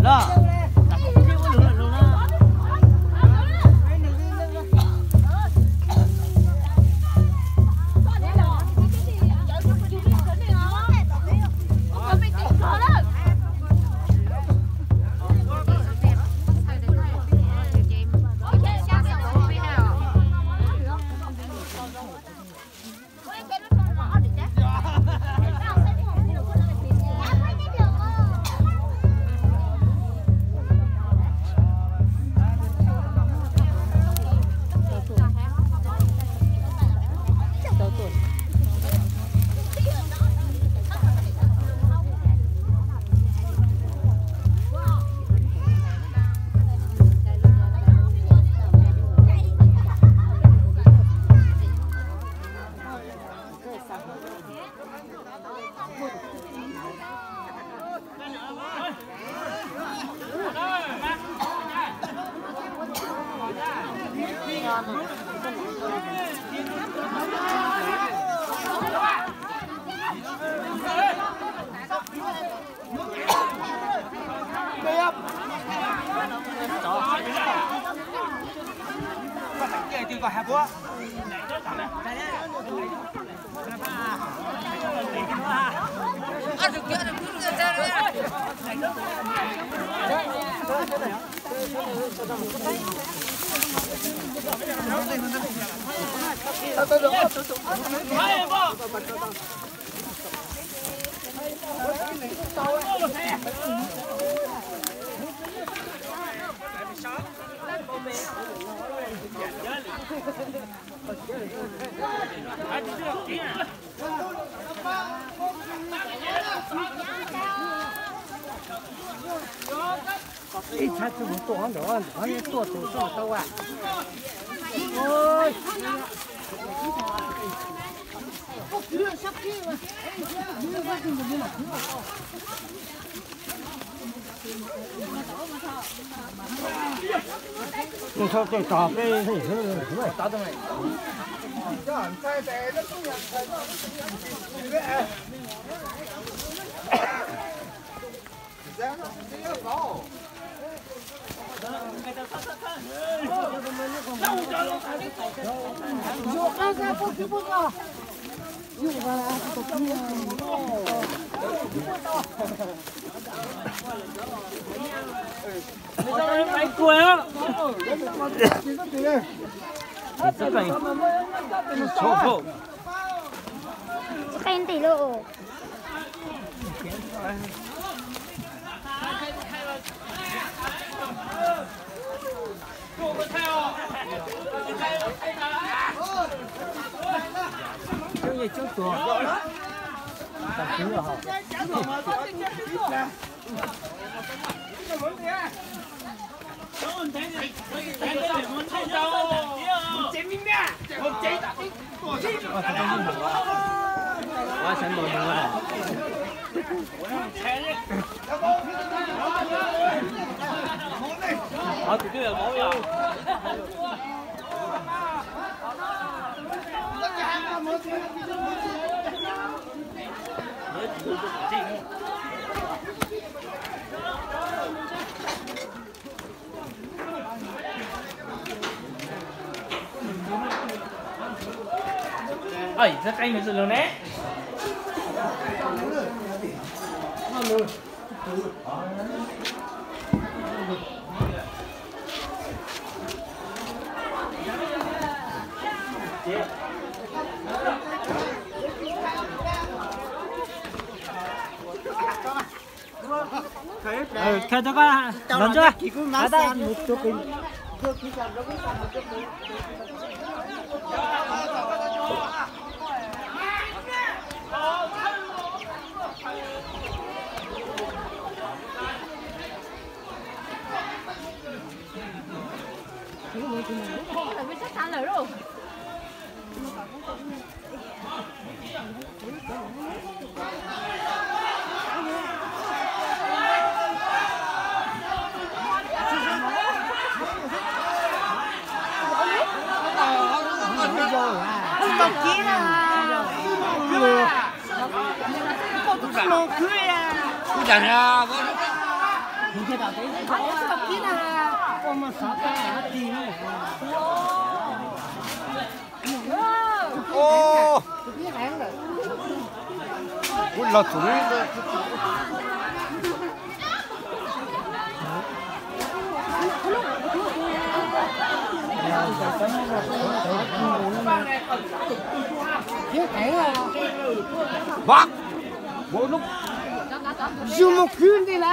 đó.一才这么多少，俺也多走这么多啊！哎。你说这打飞是吧？打的没？Anh cười á. Rất là xấu. Canh tỷ lộ. Cái gì trước cửa? Tập cứu rồi hả? Quá sẵn bồi mình là thì cứ là mỗi yêu ơi rất cay mình sự lớn đấy. Theo cho con lần chưa? Ở đây một chút đi. Chắc chắn rồi đâu. Không đọc kỹ là 我们啥干地呢？哦，我老祖的。哇！我弄。就没看的啦。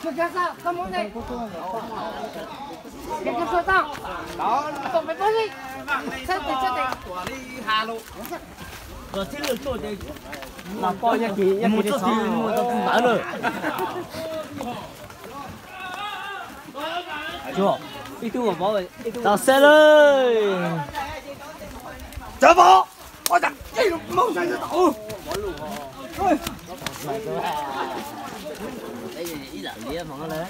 就这啥？怎么的？这个说当。都没关系。真的。我这个做的，那包一件我这个我都不买了。就，一对我包的，到三了。走吧，我的这个梦想就到。đây là ý là lia mà nó lấy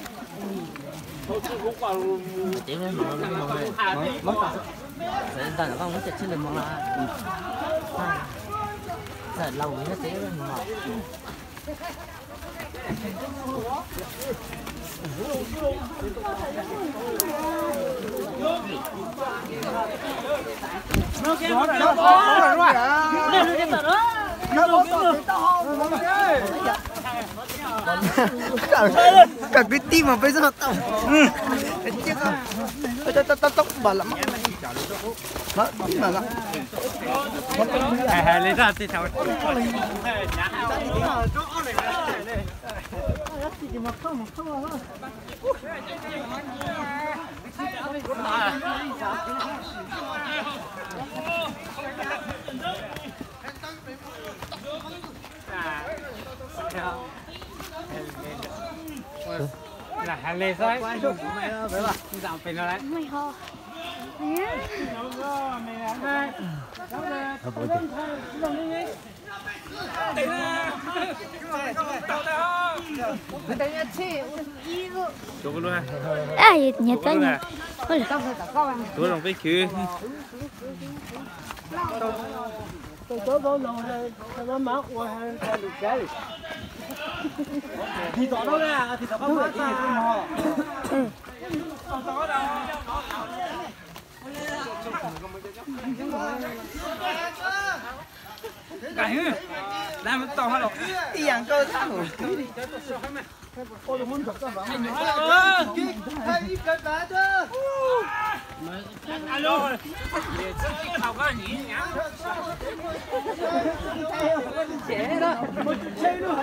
tiếng lên mà nó lấy mất rồi ta là con muốn chặt trên đường mà là lâu nó tiếng lên mà nó kia nó cả cái tim mà bây giờ tao tao tao bà lắm đó mà lắm lấy ra thì sao là hàng lê sai phải không dạo phải nó đấy mày ho đúng luôn ai nhiệt cái nhỉ đúng lòng cái kia thì tỏ đâu nè, thì tỏ không phải gì không cái làm tao hết rồi tiền cơ thang rồi alo không có gì nhá trẻ đó chơi luôn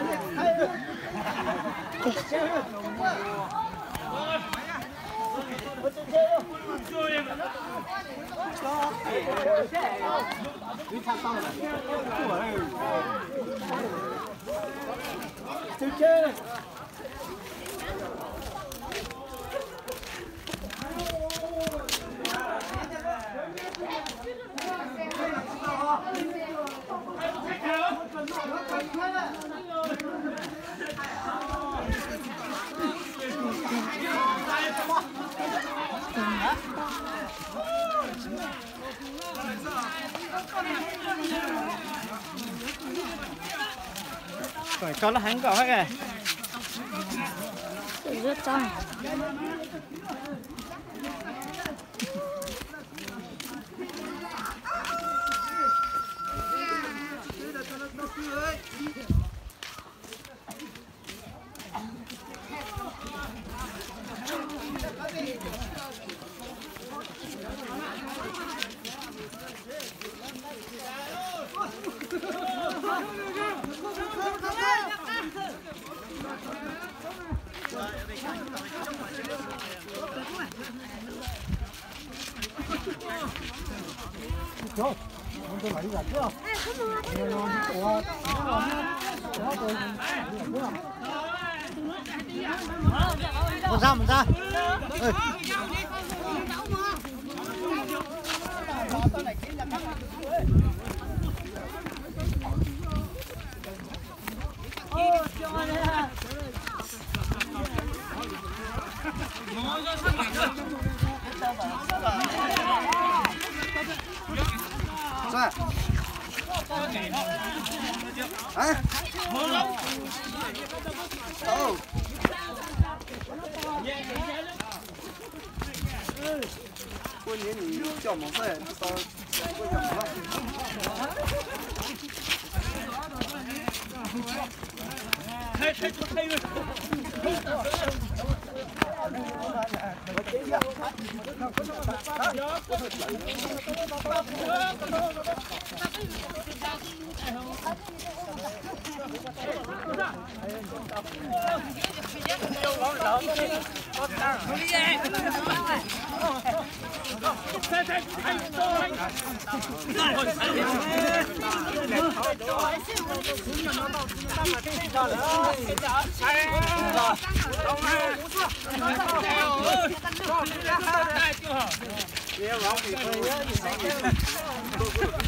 rồi cho nó hắn cỏ hết kìa rất tròn một ra 啊？哦。过年你叫毛菜，到会干嘛？开运。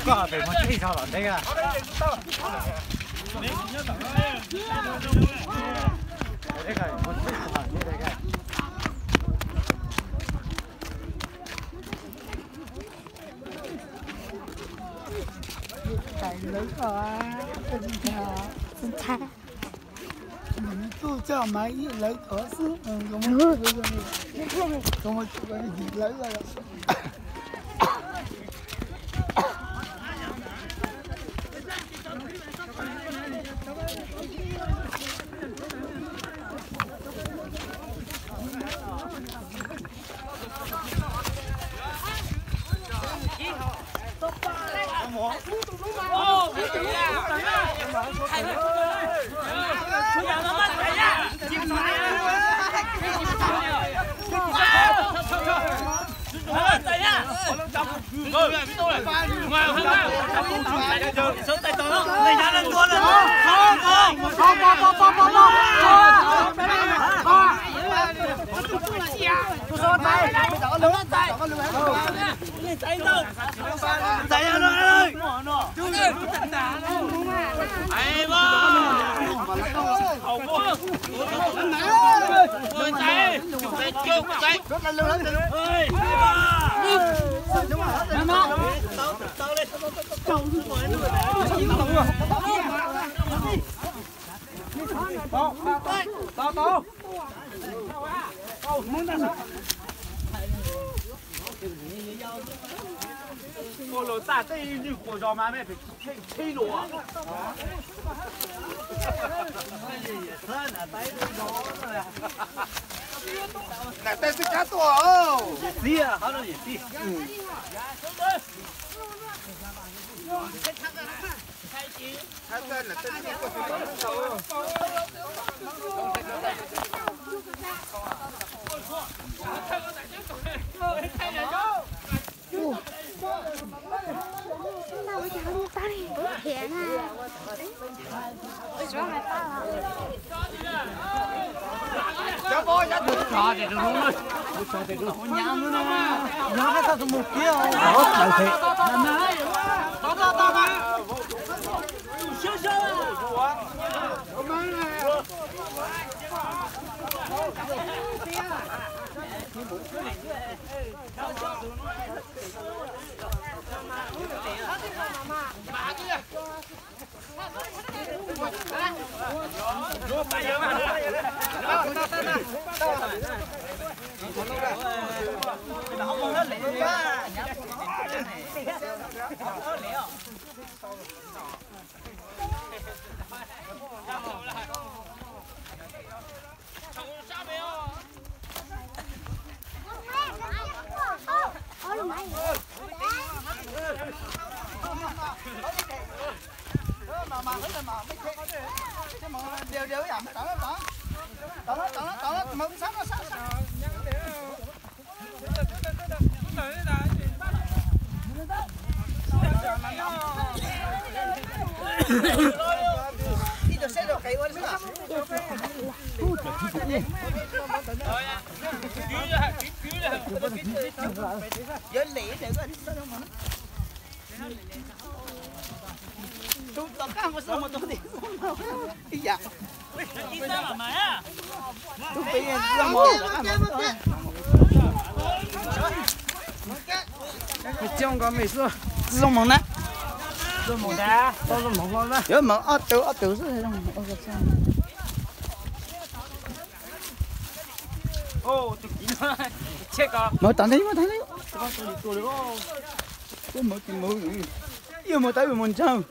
qua về một cái sao ở đây à? Đây cái một cái sao ở đây cái. Cái lớn quá, Xin chào. mình tu cho mấy lấy thở xứ, không có cái gì lấy ra.我老大这你火烧妈卖吹罗啊！那但是加多哦，也是啊，好像也是。嗯。他在那这里过去帮手。那我想你帮你钱啊！为什么还大了？小波，小波，查这种了，我查这种。我娘们呢？娘们他怎么别啊？好难听。到吧。笑笑啊！我们来。这样个没事，自动猛呢。做冇得，多都冇講咩？如果唔係呃到先係我個真。哦，就見啦，check 啊！冇等你，冇等你，做嚟咯，都冇見冇，要冇睇冇抽。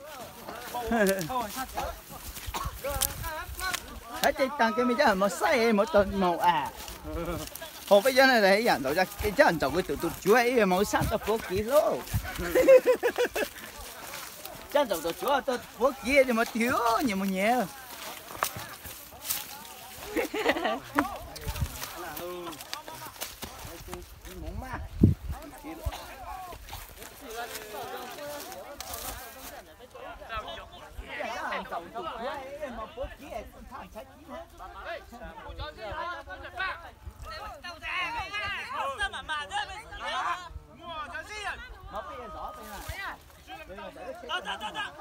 睇隻蛋嘅咪真係冇西嘢冇燉冇啊！何必因係你人度啫？你真人做佢做煮喺冇30火幾咯。真做煮啊，到火幾就冇屌，你冇嘢。